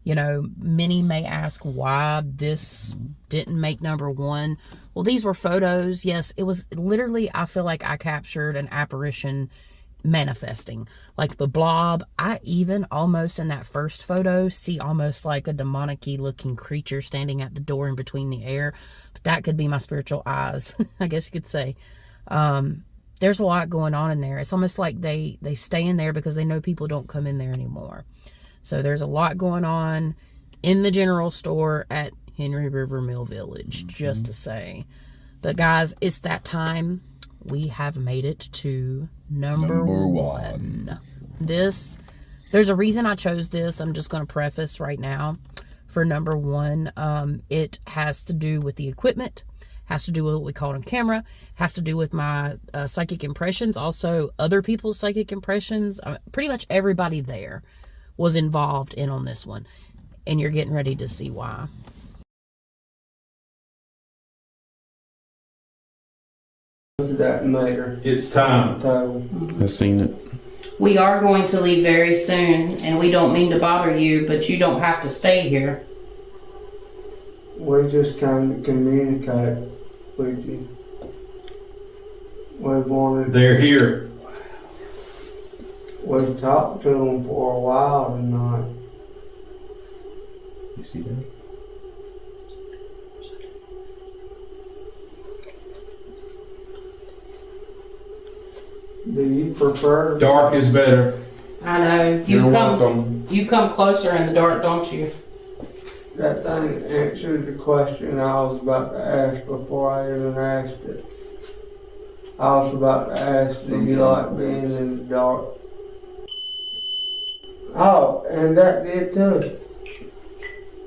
Speaker 1: You know, many may ask why this didn't make number 1. Well, these were photos. Yes, it was literally, I feel like I captured an apparition manifesting. Like the blob, I even almost in that first photo see almost like a demonic-y looking creature standing at the door in between the air. But that could be my spiritual eyes, I guess you could say. There's a lot going on in there. It's almost like they stay in there because they know people don't come in there anymore. So there's a lot going on in the general store at Henry River Mill Village, just to say. But guys, it's that time. We have made it to number 1. This There's a reason I chose this. I'm just going to preface right now. For number one, it has to do with the equipment, has to do with what we call on camera, has to do with my psychic impressions, also other people's psychic impressions. Pretty much everybody there was involved in on this one, and you're getting ready to see why.
Speaker 9: That matter.
Speaker 4: It's time.
Speaker 2: I've seen it.
Speaker 1: We are going to leave very soon, and we don't mean to bother you, but you don't have to stay here.
Speaker 9: We just came to communicate with you. We wanted.
Speaker 4: They're here.
Speaker 9: We talked to them for a while tonight.
Speaker 2: You see that?
Speaker 9: Do you prefer?
Speaker 4: Dark is better.
Speaker 1: I know.
Speaker 4: You're welcome.
Speaker 1: You come closer in the dark, don't you?
Speaker 9: That thing answered the question I was about to ask before I even asked it. I was about to ask, do you like being in the dark? Oh, and that did too.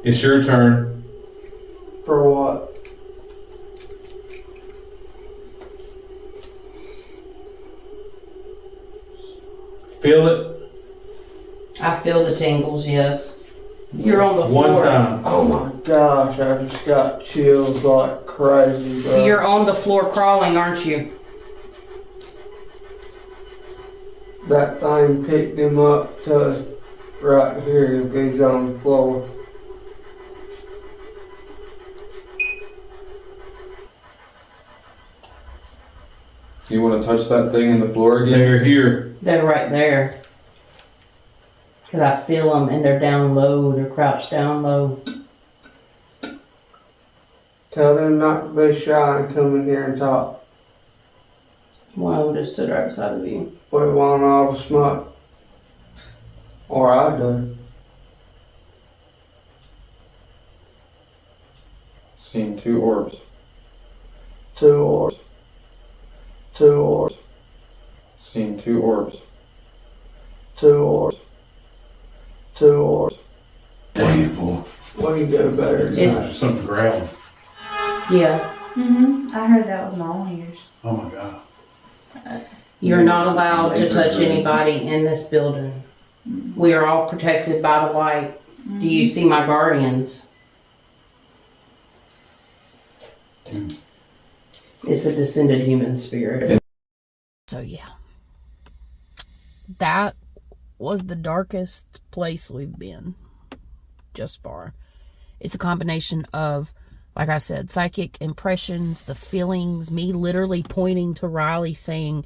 Speaker 4: It's your turn.
Speaker 9: For what?
Speaker 4: Feel it?
Speaker 1: I feel the tingles, yes. You're on the floor.
Speaker 4: One time.
Speaker 9: Oh my gosh, I just got chills like crazy, bro.
Speaker 1: You're on the floor crawling, aren't you?
Speaker 9: That thing picked him up to right here if he's on the floor.
Speaker 2: You want to touch that thing in the floor again?
Speaker 4: They're here.
Speaker 1: They're right there. Because I feel them, and they're down low. They're crouched down low.
Speaker 9: Tell them not to be shy and come in here and talk.
Speaker 1: One of them just stood right beside of you.
Speaker 9: We want all the smoke. Or I do.
Speaker 2: Seen 2 orbs.
Speaker 9: 2 orbs. 2 orbs.
Speaker 2: Seen 2 orbs.
Speaker 9: 2 orbs. 2 orbs.
Speaker 2: Dang it, boy.
Speaker 9: We can do better than that.
Speaker 4: Something growling.
Speaker 1: Yeah.
Speaker 7: I heard that with my own ears.
Speaker 4: Oh my God.
Speaker 1: You're not allowed to touch anybody in this building. We are all protected by the light. Do you see my guardians? It's a descended human spirit. So yeah. That was the darkest place we've been. Just far. It's a combination of, like I said, psychic impressions, the feelings, me literally pointing to Riley saying,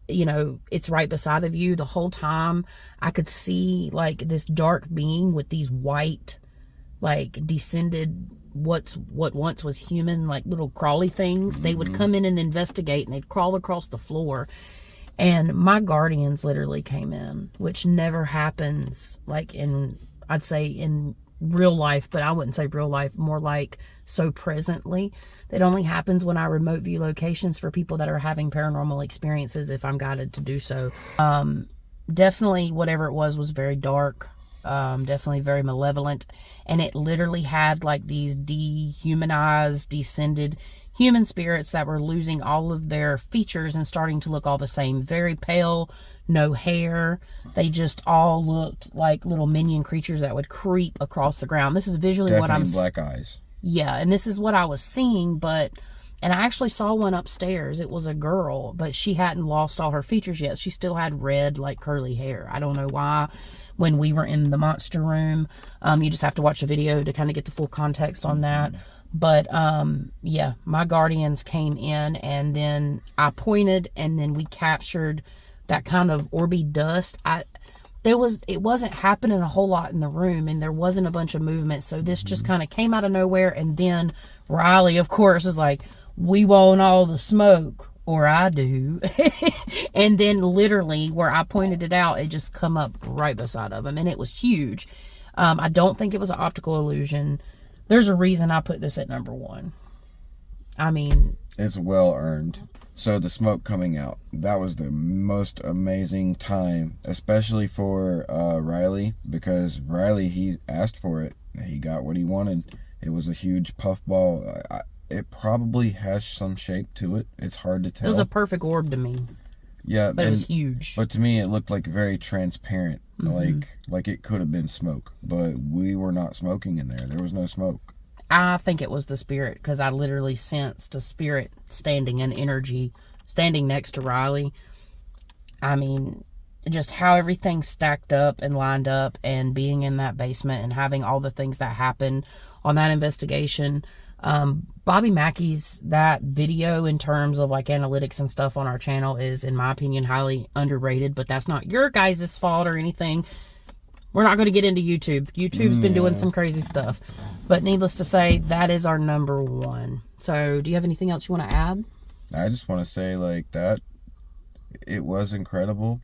Speaker 1: you know, it's right beside of you. The whole time I could see like this dark being with these white, like descended, what once was human, like little crawly things. They would come in and investigate, and they'd crawl across the floor. And my guardians literally came in, which never happens like in, I'd say in real life, but I wouldn't say real life, more like so presently. It only happens when I remote view locations for people that are having paranormal experiences if I'm guided to do so. Definitely whatever it was very dark, definitely very malevolent, and it literally had like these dehumanized, descended human spirits that were losing all of their features and starting to look all the same. Very pale, no hair. They just all looked like little minion creatures that would creep across the ground. This is visually
Speaker 2: Definitely
Speaker 1: what I'm...
Speaker 2: black eyes.
Speaker 1: Yeah, and this is what I was seeing, but... And I actually saw one upstairs. It was a girl, but she hadn't lost all her features yet. She still had red, like, curly hair. I don't know why. When we were in the monster room, you just have to watch the video to kind of get the full context on that. But, yeah, my guardians came in, and then I pointed, and then we captured that kind of orby dust. It wasn't happening a whole lot in the room, and there wasn't a bunch of movement, so this just kind of came out of nowhere. And then Riley, of course, is like, we want all the smoke, or I do. And then literally where I pointed it out, it just come up right beside of him, and it was huge. I don't think it was an optical illusion. There's a reason I put this at number 1. I mean,
Speaker 2: it's well earned. So the smoke coming out, that was the most amazing time, especially for Riley, because Riley, he asked for it. He got what he wanted. It was a huge puffball. It probably has some shape to it. It's hard to tell.
Speaker 1: It was a perfect orb to me.
Speaker 2: Yeah,
Speaker 1: but it was huge.
Speaker 2: But to me, it looked like very transparent, like it could have been smoke. But we were not smoking in there. There was no smoke.
Speaker 1: I think it was the spirit, because I literally sensed a spirit standing in energy, standing next to Riley. I mean, just how everything stacked up and lined up, and being in that basement and having all the things that happened on that investigation. Bobby Mackey's, that video in terms of like analytics and stuff on our channel is, in my opinion, highly underrated, but that's not your guys' fault or anything. We're not going to get into YouTube. YouTube's been doing some crazy stuff. But needless to say, that is our number one. So, do you have anything else you want to add?
Speaker 2: I just want to say, like, that it was incredible.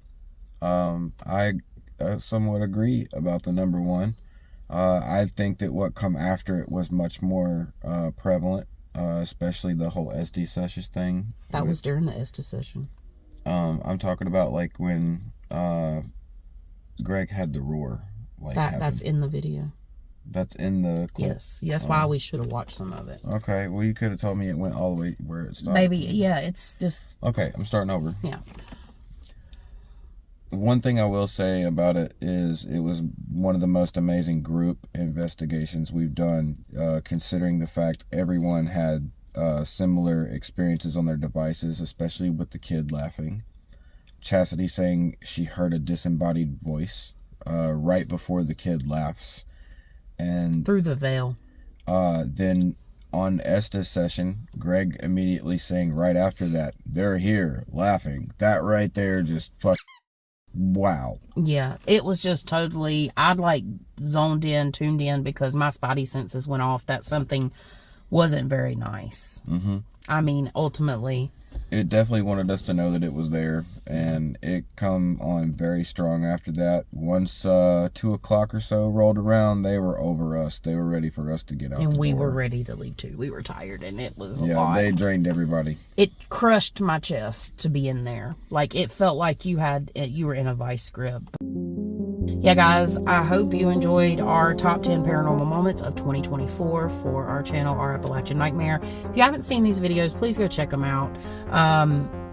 Speaker 2: I somewhat agree about the number one. I think that what come after it was much more prevalent, especially the whole SD sessions thing.
Speaker 1: That was during the SD session.
Speaker 2: I'm talking about, like, when Greg had the roar. Like
Speaker 1: that's in the video.
Speaker 2: That's in the clip?
Speaker 1: Yes. That's why we should have watched some of it.
Speaker 2: Okay. Well, you could have told me it went all the way where it stopped.
Speaker 1: Maybe. Yeah, it's just...
Speaker 2: Okay, I'm starting over.
Speaker 1: Yeah.
Speaker 2: One thing I will say about it is it was one of the most amazing group investigations we've done, considering the fact everyone had similar experiences on their devices, especially with the kid laughing. Chastity saying she heard a disembodied voice right before the kid laughs. And
Speaker 1: through the veil.
Speaker 2: Then on Esta's session, Greg immediately saying right after that, they're here, laughing. That right there just wow.
Speaker 1: Yeah, it was just totally, I'd like zoned in, tuned in, because my spidey senses went off that something wasn't very nice.
Speaker 2: Mm-hmm.
Speaker 1: I mean, ultimately...
Speaker 2: It definitely wanted us to know that it was there, and it come on very strong after that. Once 2 o'clock or so rolled around, they were over us. They were ready for us to get out.
Speaker 1: And we were ready to leave too. We were tired, and it was a lot.
Speaker 2: Yeah, they drained everybody.
Speaker 1: It crushed my chest to be in there. Like, it felt like you were in a vice grip. Yeah, guys, I hope you enjoyed our top 10 paranormal moments of 2024 for our channel, Our Appalachian Nightmare. If you haven't seen these videos, please go check them out.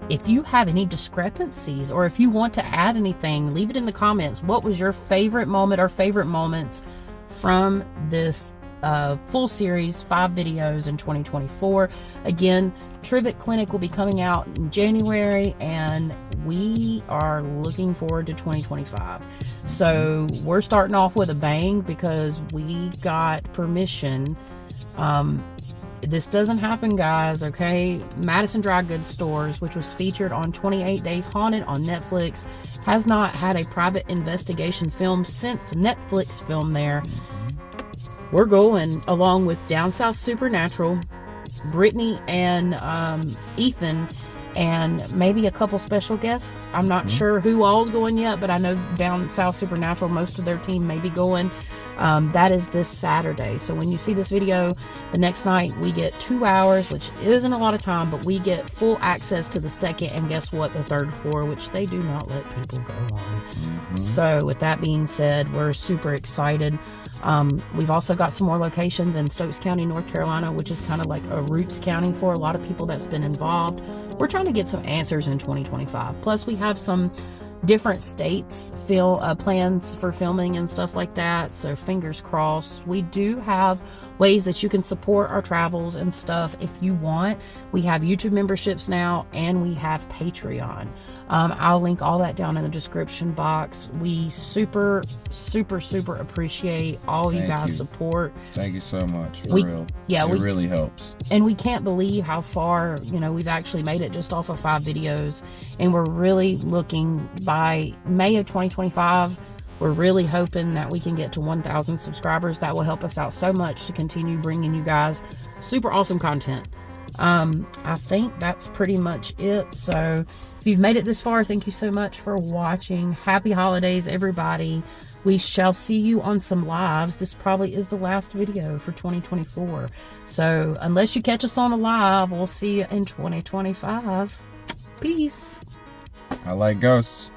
Speaker 1: If you have any discrepancies, or if you want to add anything, leave it in the comments. What was your favorite moment or favorite moments from this full series, 5 videos in 2024? Again, Trivet Clinic will be coming out in January, and we are looking forward to 2025. So we're starting off with a bang because we got permission. This doesn't happen, guys, okay? Madison Dry Goods Stores, which was featured on 28 Days Haunted on Netflix, has not had a private investigation film since Netflix filmed there. We're going along with Down South Supernatural, Brittany and Ethan, and maybe a couple special guests. I'm not sure who all's going yet, but I know Down South Supernatural, most of their team may be going. That is this Saturday. So when you see this video, the next night we get 2 hours, which isn't a lot of time, but we get full access to the second and guess what, the third floor, which they do not let people go on. So with that being said, we're super excited. We've also got some more locations in Stokes County, North Carolina, which is kind of like a roots county for a lot of people that's been involved. We're trying to get some answers in 2025. Plus, we have some different states plans for filming and stuff like that, so fingers crossed. We do have ways that you can support our travels and stuff if you want. We have YouTube memberships now, and we have Patreon. I'll link all that down in the description box. We super appreciate all you guys' support.
Speaker 2: Thank you so much, for real.
Speaker 1: Yeah,
Speaker 2: it really helps.
Speaker 1: And we can't believe how far, we've actually made it just off of 5 videos, and we're really looking by May of 2025. We're really hoping that we can get to 1,000 subscribers. That will help us out so much to continue bringing you guys super awesome content. I think that's pretty much it. So if you've made it this far, thank you so much for watching. Happy holidays, everybody. We shall see you on some lives. This probably is the last video for 2024. So unless you catch us on a live, we'll see you in 2025. Peace.
Speaker 2: I like ghosts.